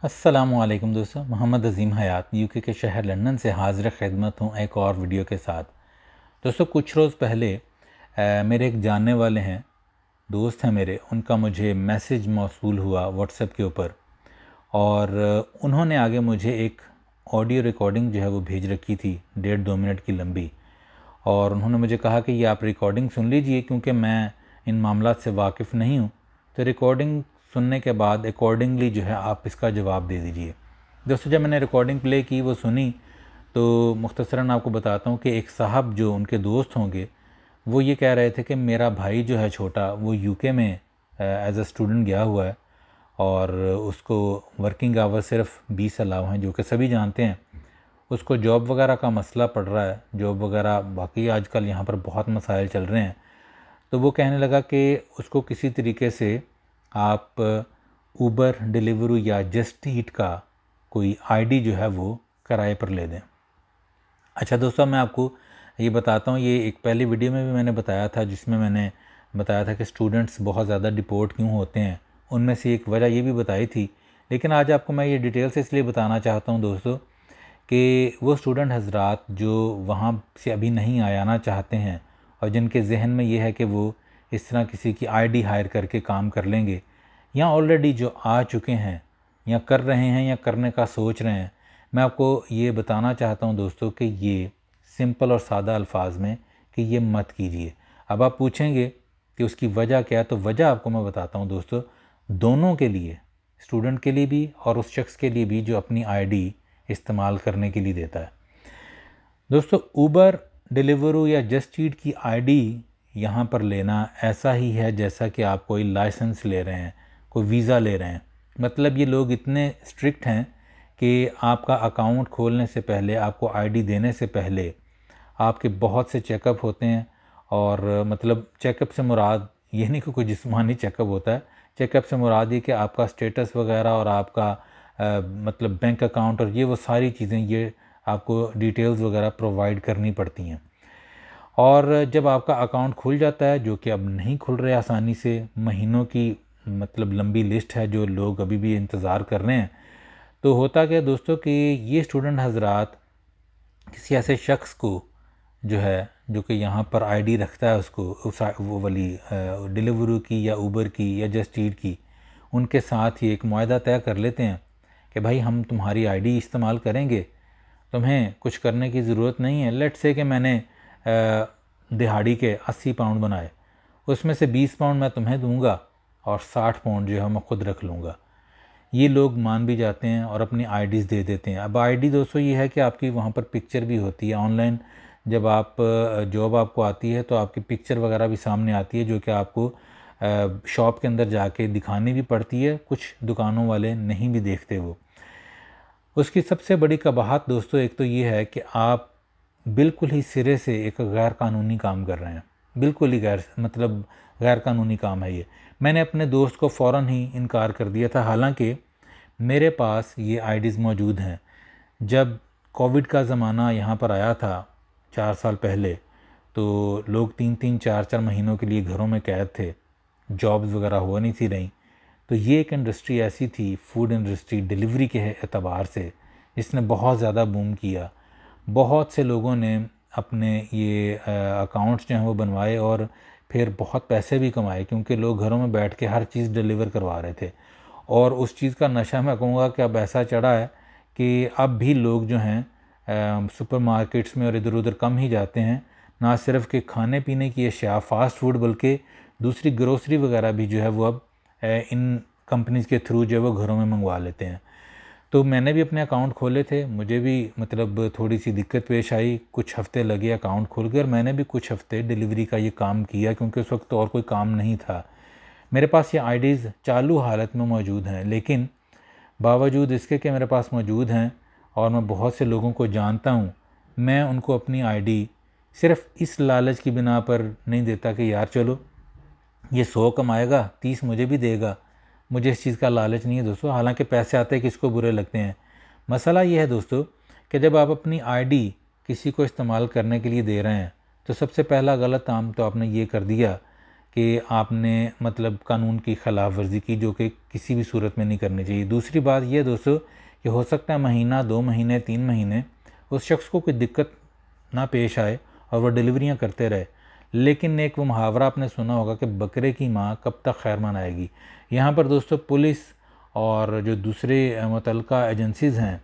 अस्सलामुअलैकुम दोस्तों, मोहम्मद अज़ीम हयात यूके के शहर लंदन से हाज़िर ख़िदमत हूँ एक और वीडियो के साथ। दोस्तों, कुछ रोज़ पहले मेरे एक जानने वाले हैं, दोस्त हैं मेरे, उनका मुझे मैसेज मौसूल हुआ व्हाट्सएप के ऊपर और उन्होंने आगे मुझे एक ऑडियो रिकॉर्डिंग जो है वो भेज रखी थी 1.5-2 मिनट की लंबी। और उन्होंने मुझे कहा कि ये आप रिकॉर्डिंग सुन लीजिए क्योंकि मैं इन मामलात से वाकिफ़ नहीं हूँ, तो रिकॉर्डिंग सुनने के बाद अकॉर्डिंगली जो है आप इसका जवाब दे दीजिए। दोस्तों, जब मैंने रिकॉर्डिंग प्ले की, वो सुनी, तो मुख्तसरन आपको बताता हूँ कि एक साहब जो उनके दोस्त होंगे, वो ये कह रहे थे कि मेरा भाई जो है छोटा, वो यूके में एज अ स्टूडेंट गया हुआ है और उसको वर्किंग आवर सिर्फ 20 अलाउ हैं, जो कि सभी जानते हैं। उसको जॉब वगैरह का मसला पड़ रहा है, जॉब वगैरह बाकी आजकल यहाँ पर बहुत मसाइल चल रहे हैं। तो वो कहने लगा कि उसको किसी तरीके से आप ऊबर, डिलीवरू या जस्ट ईट का कोई आईडी जो है वो किराए पर ले दें। अच्छा दोस्तों, मैं आपको ये बताता हूँ, ये एक पहली वीडियो में भी मैंने बताया था जिसमें मैंने बताया था कि स्टूडेंट्स बहुत ज़्यादा डिपोर्ट क्यों होते हैं। उनमें से एक वजह ये भी बताई थी, लेकिन आज आपको मैं ये डिटेल से इसलिए बताना चाहता हूँ दोस्तों कि वो स्टूडेंट हजरात जो वहाँ से अभी नहीं आना चाहते हैं और जिनके जहन में ये है कि वो इस तरह किसी की आईडी हायर करके काम कर लेंगे, या ऑलरेडी जो आ चुके हैं या कर रहे हैं या करने का सोच रहे हैं, मैं आपको ये बताना चाहता हूँ दोस्तों कि ये सिंपल और सादा अल्फाज में कि ये मत कीजिए। अब आप पूछेंगे कि उसकी वजह क्या है, तो वजह आपको मैं बताता हूँ दोस्तों, दोनों के लिए, स्टूडेंट के लिए भी और उस शख्स के लिए भी जो अपनी आईडी इस्तेमाल करने के लिए देता है। दोस्तों, ऊबर, डिलीवरू या जस्ट ईट की आईडी यहाँ पर लेना ऐसा ही है जैसा कि आप कोई लाइसेंस ले रहे हैं, कोई वीज़ा ले रहे हैं। मतलब ये लोग इतने स्ट्रिक्ट हैं कि आपका अकाउंट खोलने से पहले, आपको आईडी देने से पहले आपके बहुत से चेकअप होते हैं। और मतलब चेकअप से मुराद ये नहीं कि कोई जिस्मानी चेकअप होता है, चेकअप से मुराद ये कि आपका स्टेटस वगैरह और आपका मतलब बैंक अकाउंट और ये वो सारी चीज़ें, ये आपको डिटेल्स वगैरह प्रोवाइड करनी पड़ती हैं। और जब आपका अकाउंट खुल जाता है, जो कि अब नहीं खुल रहा आसानी से, महीनों की मतलब लंबी लिस्ट है जो लोग अभी भी इंतज़ार कर रहे हैं, तो होता क्या दोस्तों कि ये स्टूडेंट हजरात किसी ऐसे शख्स को जो है, जो कि यहाँ पर आईडी रखता है, उसको वो वाली डिलीवरी की या ऊबर की या जस्ट ईट की, उनके साथ ही एक मुआहदा तय कर लेते हैं कि भाई हम तुम्हारी आईडी इस्तेमाल करेंगे, तुम्हें कुछ करने की ज़रूरत नहीं है। लेट्स से कि मैंने दिहाड़ी के 80 पाउंड बनाए, उसमें से 20 पाउंड मैं तुम्हें दूंगा और 60 पाउंड जो है मैं ख़ुद रख लूँगा। ये लोग मान भी जाते हैं और अपनी आईडीज़ दे देते हैं। अब आईडी दोस्तों ये है कि आपकी वहाँ पर पिक्चर भी होती है ऑनलाइन। जब आप जॉब आपको आती है तो आपकी पिक्चर वगैरह भी सामने आती है, जो कि आपको शॉप के अंदर जाके दिखानी भी पड़ती है। कुछ दुकानों वाले नहीं भी देखते वो। उसकी सबसे बड़ी कबाहत दोस्तों एक तो ये है कि आप बिल्कुल ही सिरे से एक गैर कानूनी काम कर रहे हैं, बिल्कुल ही गैर कानूनी काम है ये। मैंने अपने दोस्त को फ़ौरन ही इनकार कर दिया था, हालांकि मेरे पास ये आईडीज़ मौजूद हैं। जब कोविड का ज़माना यहाँ पर आया था 4 साल पहले, तो लोग 3-3, 4-4 महीनों के लिए घरों में कैद थे, जॉब्स वगैरह हो नहीं थी रही। तो ये एक इंडस्ट्री ऐसी थी, फूड इंडस्ट्री डिलीवरी के एतबार से, जिसने बहुत ज़्यादा बूम किया। बहुत से लोगों ने अपने ये अकाउंट्स जो हैं वो बनवाए और फिर बहुत पैसे भी कमाए, क्योंकि लोग घरों में बैठ के हर चीज़ डिलीवर करवा रहे थे। और उस चीज़ का नशा मैं कहूँगा कि अब ऐसा चढ़ा है कि अब भी लोग जो हैं सुपरमार्केट्स में और इधर उधर कम ही जाते हैं। ना सिर्फ कि खाने पीने की अशिया, फ़ास्ट फूड, बल्कि दूसरी ग्रोसरी वगैरह भी जो है वो अब इन कंपनीज़ के थ्रू जो है वो घरों में मंगवा लेते हैं। तो मैंने भी अपने अकाउंट खोले थे, मुझे भी मतलब थोड़ी सी दिक्कत पेश आई, कुछ हफ़्ते लगे अकाउंट खोल के, और मैंने भी कुछ हफ़्ते डिलीवरी का ये काम किया, क्योंकि उस वक्त तो और कोई काम नहीं था। मेरे पास ये आईडीज़ चालू हालत में मौजूद हैं, लेकिन बावजूद इसके कि मेरे पास मौजूद हैं और मैं बहुत से लोगों को जानता हूँ, मैं उनको अपनी आईडी सिर्फ़ इस लालच की बिना पर नहीं देता कि यार चलो ये 100 कमाएगा, 30 मुझे भी देगा। मुझे इस चीज़ का लालच नहीं है दोस्तों, हालांकि पैसे आते हैं किसको बुरे लगते हैं। मसला ये है दोस्तों कि जब आप अपनी आईडी किसी को इस्तेमाल करने के लिए दे रहे हैं, तो सबसे पहला गलत काम तो आपने ये कर दिया कि आपने मतलब कानून की खिलाफ वर्जी की, जो कि किसी भी सूरत में नहीं करनी चाहिए। दूसरी बात यह दोस्तों कि हो सकता है महीना 2 महीने 3 महीने उस शख्स को कोई दिक्कत ना पेश आए और वह डिलीवरियां करते रहे, लेकिन एक वो मुहावरा आपने सुना होगा कि बकरे की माँ कब तक खैर मनाएगी। यहाँ पर दोस्तों पुलिस और जो दूसरे मुतल्लिका एजेंसीज़ हैं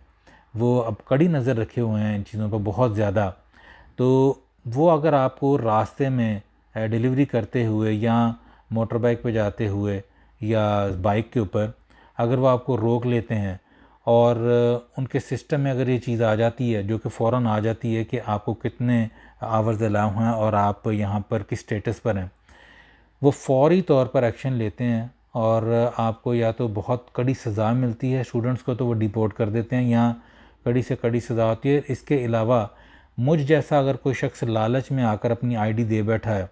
वो अब कड़ी नज़र रखे हुए हैं इन चीज़ों पर बहुत ज़्यादा। तो वो अगर आपको रास्ते में डिलीवरी करते हुए या मोटर बाइक पे जाते हुए या बाइक के ऊपर अगर वो आपको रोक लेते हैं और उनके सिस्टम में अगर ये चीज़ आ जाती है, जो कि फ़ौरन आ जाती है कि आपको कितने आवर्स अलाउ हैं और आप यहाँ पर किस स्टेटस पर हैं, वो फ़ौरी तौर पर एक्शन लेते हैं और आपको या तो बहुत कड़ी सज़ा मिलती है, स्टूडेंट्स को तो वो डिपोर्ट कर देते हैं या कड़ी से कड़ी सज़ा होती है। इसके अलावा मुझ जैसा अगर कोई शख्स लालच में आकर अपनी आईडी दे बैठा है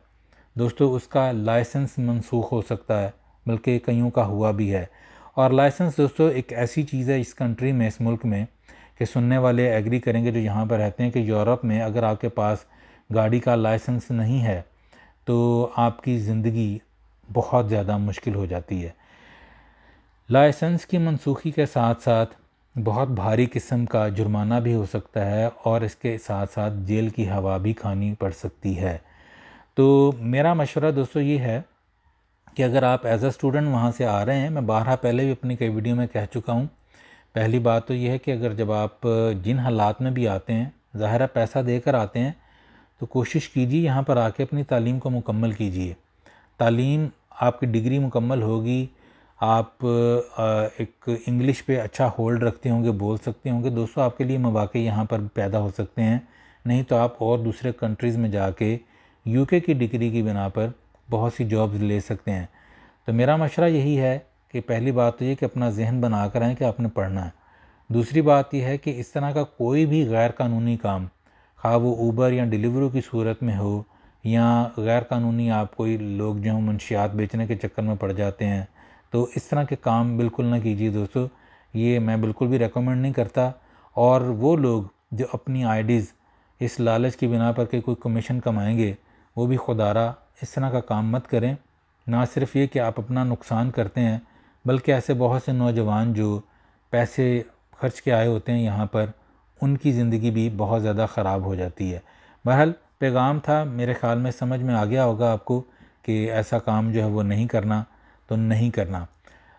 दोस्तों, उसका लाइसेंस मनसूख हो सकता है, बल्कि कईयों का हुआ भी है। और लाइसेंस दोस्तों एक ऐसी चीज़ है इस कंट्री में, इस मुल्क में, कि सुनने वाले एग्री करेंगे जो यहाँ पर रहते हैं, कि यूरोप में अगर आपके पास गाड़ी का लाइसेंस नहीं है तो आपकी ज़िंदगी बहुत ज़्यादा मुश्किल हो जाती है। लाइसेंस की मनसूखी के साथ साथ बहुत भारी किस्म का जुर्माना भी हो सकता है और इसके साथ साथ जेल की हवा भी खानी पड़ सकती है। तो मेरा मशवरा दोस्तों ये है कि अगर आप एज अ स्टूडेंट वहाँ से आ रहे हैं, मैं बारहा पहले भी अपनी कई वीडियो में कह चुका हूँ, पहली बात तो ये है कि अगर जब आप जिन हालात में भी आते हैं, ज़ाहिर है पैसा देकर आते हैं, तो कोशिश कीजिए यहाँ पर आके अपनी तालीम को मुकम्मल कीजिए। तालीम आपकी डिग्री मुकम्मल होगी, आप एक इंग्लिश पे अच्छा होल्ड रखते होंगे, बोल सकते होंगे दोस्तों, आपके लिए मौके यहाँ पर पैदा हो सकते हैं। नहीं तो आप और दूसरे कंट्रीज़ में जाके यूके की डिग्री की बिना पर बहुत सी जॉब्स ले सकते हैं। तो मेरा मशवरा यही है कि पहली बात तो ये कि अपना जहन बना कर आएँ कि आपने पढ़ना है। दूसरी बात यह है कि इस तरह का कोई भी गैर कानूनी काम, खा वो ऊबर या डिलीवरी की सूरत में हो या गैर कानूनी आप कोई लोग जो हैं मुंशियात बेचने के चक्कर में पड़ जाते हैं, तो इस तरह के काम बिल्कुल ना कीजिए दोस्तों, ये मैं बिल्कुल भी रेकमेंड नहीं करता। और वो लोग जो अपनी आईडीज़ इस लालच की बिना पर कि कोई कमीशन कमाएंगे, वो भी खुदारा इस तरह का काम मत करें। ना सिर्फ ये कि आप अपना नुकसान करते हैं, बल्कि ऐसे बहुत से नौजवान जो पैसे खर्च के आए होते हैं यहाँ पर, उनकी ज़िंदगी भी बहुत ज़्यादा ख़राब हो जाती है। बहरहाल पैगाम था, मेरे ख़्याल में समझ में आ गया होगा आपको कि ऐसा काम जो है वो नहीं करना, तो नहीं करना।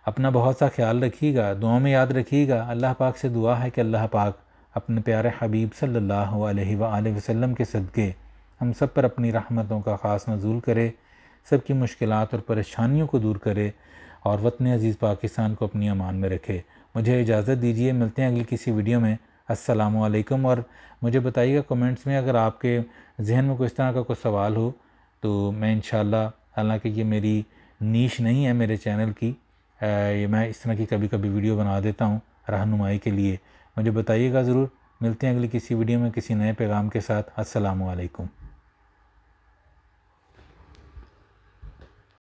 अपना बहुत सा ख्याल रखिएगा, दुआ में याद रखिएगा। अल्लाह पाक से दुआ है कि अल्लाह पाक अपने प्यारे हबीब सल्लल्लाहु अलैहि वसल्लम के सदक़े हम सब पर अपनी रहमतों का ख़ास नज़ूल करे, सबकी मुश्किलात और परेशानियों को दूर करे और वतन अज़ीज़ पाकिस्तान को अपनी अमान में रखे। मुझे इजाज़त दीजिए, मिलते हैं अगली किसी वीडियो में। अस्सलामु अलैकुम। और मुझे बताइएगा कमेंट्स में अगर आपके जहन में कोई इस तरह का कोई सवाल हो, तो मैं इंशाल्लाह, हालांकि ये मेरी नीश नहीं है मेरे चैनल की, ये मैं इस तरह की कभी कभी वीडियो बना देता हूँ रहनुमाई के लिए। मुझे बताइएगा ज़रूर। मिलते हैं अगली किसी वीडियो में किसी नए पैगाम के साथ। अस्सलामु अलैकुम।